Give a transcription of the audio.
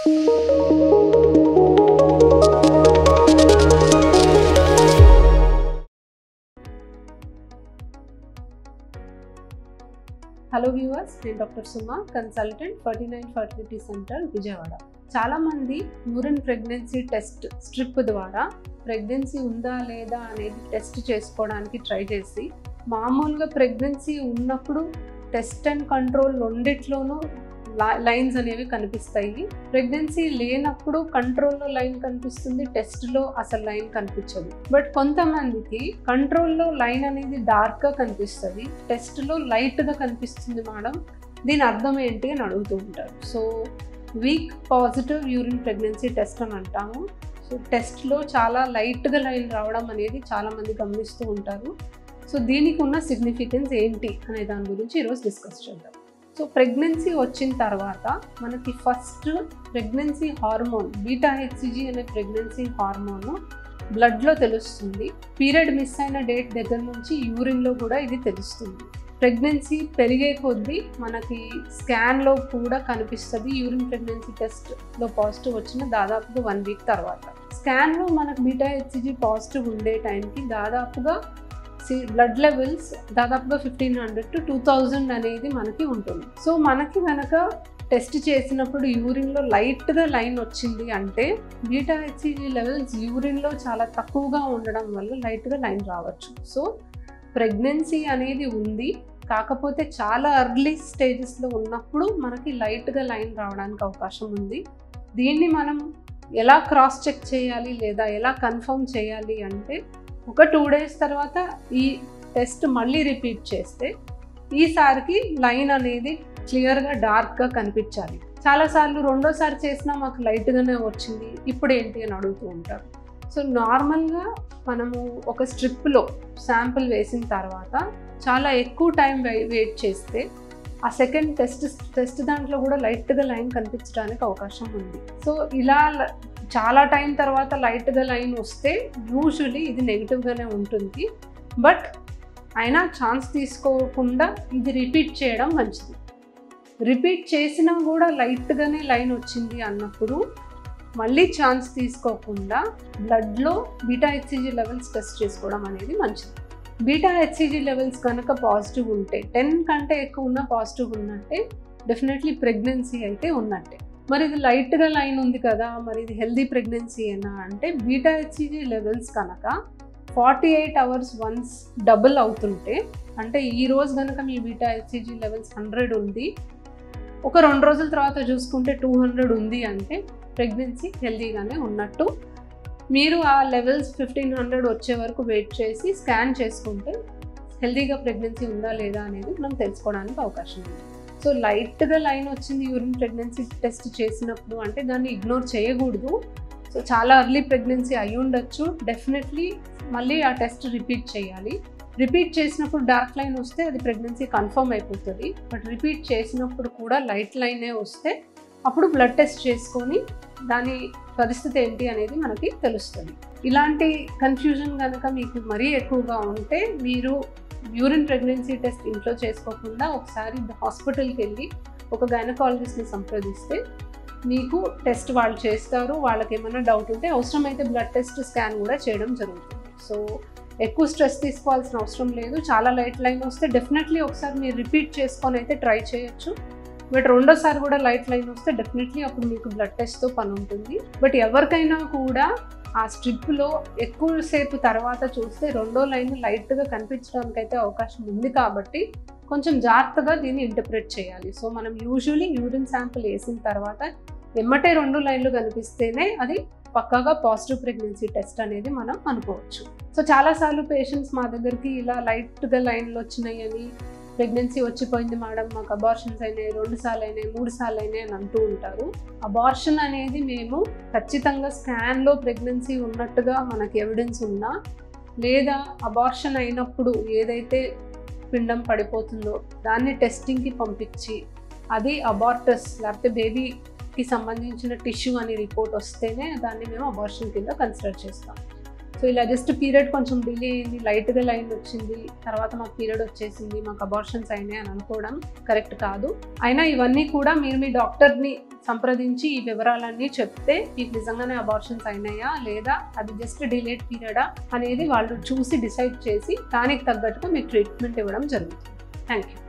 Hello viewers, నేను doctor సుమా, consultant 49 fertility centre Vijayawada. చాలామంది urine pregnancy test strip ద్వారా pregnancy ఉందా లేదా అనేది టెస్ట్ చేసుకోవడానికి ట్రై చేసి, మామూలుగా ప్రెగ్నెన్సీ ఉన్నప్పుడు టెస్ట్ అండ్ కంట్రోల్ రెండిట్లోనూ లైన్స్ అనేవి కనిపిస్తాయి. ప్రెగ్నెన్సీ లేనప్పుడు కంట్రోల్లో లైన్ కనిపిస్తుంది, టెస్ట్లో అసలు లైన్ కనిపించదు. బట్ కొంతమందికి కంట్రోల్లో లైన్ అనేది డార్క్గా కనిపిస్తుంది, టెస్ట్లో లైట్గా కనిపిస్తుంది. మేడం, దీని అర్థం ఏంటి అని అడుగుతూ ఉంటారు. So weak positive urine pregnancy test అని అంటాము. సో టెస్ట్లో చాలా లైట్గా లైన్ రావడం అనేది చాలామంది గమనిస్తూ ఉంటారు. సో దీనికి ఉన్న సిగ్నిఫికెన్స్ ఏంటి అనే దాని గురించి ఈరోజు డిస్కస్ చేద్దాం. సో ప్రెగ్నెన్సీ వచ్చిన తర్వాత మనకి ఫస్ట్ ప్రెగ్నెన్సీ హార్మోన్ బీటా-హెచ్సిజీ అనే ప్రెగ్నెన్సీ హార్మోన్ బ్లడ్లో తెలుస్తుంది. పీరియడ్ మిస్ అయిన డేట్ దగ్గర నుంచి యూరిన్లో కూడా ఇది తెలుస్తుంది. ప్రెగ్నెన్సీ పెరిగే కొద్దీ మనకి స్కాన్లో కూడా కనిపిస్తుంది. యూరిన్ ప్రెగ్నెన్సీ టెస్ట్లో పాజిటివ్ వచ్చిన దాదాపుగా 1 వీక్ తర్వాత స్కాన్లో మనకు బీటా-హెచ్సిజీ పాజిటివ్ ఉండే టైంకి దాదాపుగా బ్లడ్ లెవెల్స్ దాదాపుగా 1500 to 2000 అనేది మనకి ఉంటుంది. సో మనకి కనుక టెస్ట్ చేసినప్పుడు యూరిన్లో లైట్గా లైన్ వచ్చింది అంటే బీటా-హెచ్సిజీ లెవెల్స్ యూరిన్లో చాలా తక్కువగా ఉండడం వల్ల లైట్గా లైన్ రావచ్చు. సో ప్రెగ్నెన్సీ అనేది ఉంది, కాకపోతే చాలా ఎర్లీ స్టేజెస్లో ఉన్నప్పుడు మనకి లైట్గా లైన్ రావడానికి అవకాశం ఉంది. దీన్ని మనం ఎలా క్రాస్ చెక్ చేయాలి లేదా ఎలా కన్ఫర్మ్ చేయాలి అంటే, ఒక 2 days తర్వాత ఈ టెస్ట్ మళ్ళీ రిపీట్ చేస్తే ఈసారికి లైన్ అనేది క్లియర్గా డార్క్గా కనిపించాలి. చాలాసార్లు రెండోసారి చేసినా మాకు లైట్గానే వచ్చింది, ఇప్పుడు ఏంటి అని అడుగుతూ ఉంటారు. సో నార్మల్గా మనము ఒక స్ట్రిప్లో శాంపిల్ వేసిన తర్వాత చాలా ఎక్కువ టైం వెయిట్ చేస్తే ఆ సెకండ్ టెస్ట్ దాంట్లో కూడా లైట్గా లైన్ కనిపించడానికి అవకాశం ఉంది. సో ఇలా చాలా టైం తర్వాత లైట్గా లైన్ వస్తే యూజువలీ ఇది నెగిటివ్గానే ఉంటుంది. బట్ అయినా ఛాన్స్ తీసుకోకుండా ఇది రిపీట్ చేయడం మంచిది. రిపీట్ చేసినా కూడా లైట్గానే లైన్ వచ్చింది అన్నప్పుడు మళ్ళీ ఛాన్స్ తీసుకోకుండా బ్లడ్లో బీటా-హెచ్సిజీ లెవెల్స్ టెస్ట్ చేసుకోవడం అనేది మంచిది. బీటా-హెచ్సిజీ లెవెల్స్ కనుక పాజిటివ్ ఉంటే 10 కంటే ఎక్కువ ఉన్న పాజిటివ్ ఉన్నట్టే, డెఫినెట్లీ ప్రెగ్నెన్సీ అయితే ఉన్నట్టే. మరి ఇది లైట్గా లైన్ ఉంది కదా, మరి ఇది హెల్దీ ప్రెగ్నెన్సీ ఏనా అంటే, బీటా-హెచ్సిజీ లెవెల్స్ కనుక 48 hours వన్స్ డబుల్ అవుతుంటే, అంటే ఈ రోజు కనుక మీ బీటా-హెచ్సిజీ లెవెల్స్ 100 ఉంది, ఒక 2 రోజుల తర్వాత చూసుకుంటే 200 ఉంది అంటే ప్రెగ్నెన్సీ హెల్దీగానే ఉన్నట్టు. మీరు ఆ లెవెల్స్ 1500 వచ్చే వరకు వెయిట్ చేసి స్కాన్ చేసుకుంటే హెల్దీగా ప్రెగ్నెన్సీ ఉందా లేదా అనేది మనం తెలుసుకోవడానికి అవకాశం ఉంది. సో లైట్గా లైన్ వచ్చింది యూరిన్ ప్రెగ్నెన్సీ టెస్ట్ చేసినప్పుడు అంటే దాన్ని ఇగ్నోర్ చేయకూడదు. సో చాలా ఎర్లీ ప్రెగ్నెన్సీ అయి ఉండొచ్చు, డెఫినెట్లీ మళ్ళీ ఆ టెస్ట్ రిపీట్ చేయాలి. రిపీట్ చేసినప్పుడు డార్క్ లైన్ వస్తే అది ప్రెగ్నెన్సీ కన్ఫర్మ్ అయిపోతుంది. బట్ రిపీట్ చేసినప్పుడు కూడా లైట్ లైనే వస్తే అప్పుడు బ్లడ్ టెస్ట్ చేసుకొని దాని పరిస్థితి ఏంటి అనేది మనకి తెలుస్తుంది. ఇలాంటి కన్ఫ్యూజన్ కనుక మీకు మరీ ఎక్కువగా ఉంటే మీరు యూరిన్ ప్రెగ్నెన్సీ టెస్ట్ ఇంట్లో చేసుకోకుండా ఒకసారి హాస్పిటల్కి వెళ్ళి ఒక గైనకాలజిస్ట్ని సంప్రదిస్తే మీకు టెస్ట్ వాళ్ళు చేస్తారు. వాళ్ళకి ఏమైనా డౌట్ ఉంటే అవసరమైతే బ్లడ్ టెస్ట్ స్కాన్ కూడా చేయడం జరుగుతుంది. సో ఎక్కువ స్ట్రెస్ తీసుకోవాల్సిన అవసరం లేదు. చాలా లైట్ లైన్ వస్తే డెఫినెట్లీ ఒకసారి మీరు రిపీట్ చేసుకొని అయితే ట్రై చేయొచ్చు. బట్ రెండోసారి కూడా లైట్ లైన్ వస్తే డెఫినెట్లీ అప్పుడు మీకు బ్లడ్ టెస్ట్తో పని ఉంటుంది. బట్ ఎవరికైనా కూడా ఆ స్ట్రిప్లో ఎక్కువసేపు తర్వాత చూస్తే రెండో లైన్ లైట్గా కనిపించడానికి అయితే అవకాశం ఉంది కాబట్టి కొంచెం జాగ్రత్తగా దీన్ని ఇంటర్ప్రెట్ చేయాలి. సో మనం యూజువలీ యూరిన్ శాంపిల్ వేసిన తర్వాత ఎమ్మటే 2 లైన్లు కనిపిస్తేనే అది పక్కాగా పాజిటివ్ ప్రెగ్నెన్సీ టెస్ట్ అనేది మనం అనుకోవచ్చు. సో చాలాసార్లు పేషెంట్స్ మా దగ్గరికి ఇలా లైట్గా లైన్లు వచ్చినాయి అని, ప్రెగ్నెన్సీ వచ్చిపోయింది మేడం, మాకు అబార్షన్స్ అయినాయి, 2 సార్లు అయినాయి, 3 సార్లు అయినాయి అని అంటూ ఉంటారు. అబార్షన్ అనేది మేము ఖచ్చితంగా స్కాన్లో ప్రెగ్నెన్సీ ఉన్నట్టుగా మనకి ఎవిడెన్స్ ఉన్నా, లేదా అబార్షన్ అయినప్పుడు ఏదైతే పిండం పడిపోతుందో దాన్ని టెస్టింగ్కి పంపించి అది అబార్టస్ లేకపోతే బేబీకి సంబంధించిన టిష్యూ అని రిపోర్ట్ వస్తేనే దాన్ని మేము అబార్షన్ కింద కన్సిడర్ చేస్తాం. సో ఇలా జస్ట్ పీరియడ్ కొంచెం డిలే అయింది, లైట్గా లైన్ వచ్చింది, తర్వాత మాకు పీరియడ్ వచ్చేసింది, మాకు అబార్షన్స్ అయినాయి అని అనుకోవడం కరెక్ట్ కాదు. అయినా ఇవన్నీ కూడా మీరు మీ డాక్టర్ని సంప్రదించి ఈ వివరాలన్నీ చెప్తే మీకు నిజంగానే అబార్షన్స్ అయినాయా లేదా అది జస్ట్ డిలేడ్ పీరియడా అనేది వాళ్ళు చూసి డిసైడ్ చేసి దానికి తగ్గట్టుగా మీకు ట్రీట్మెంట్ ఇవ్వడం జరుగుతుంది. Thank you.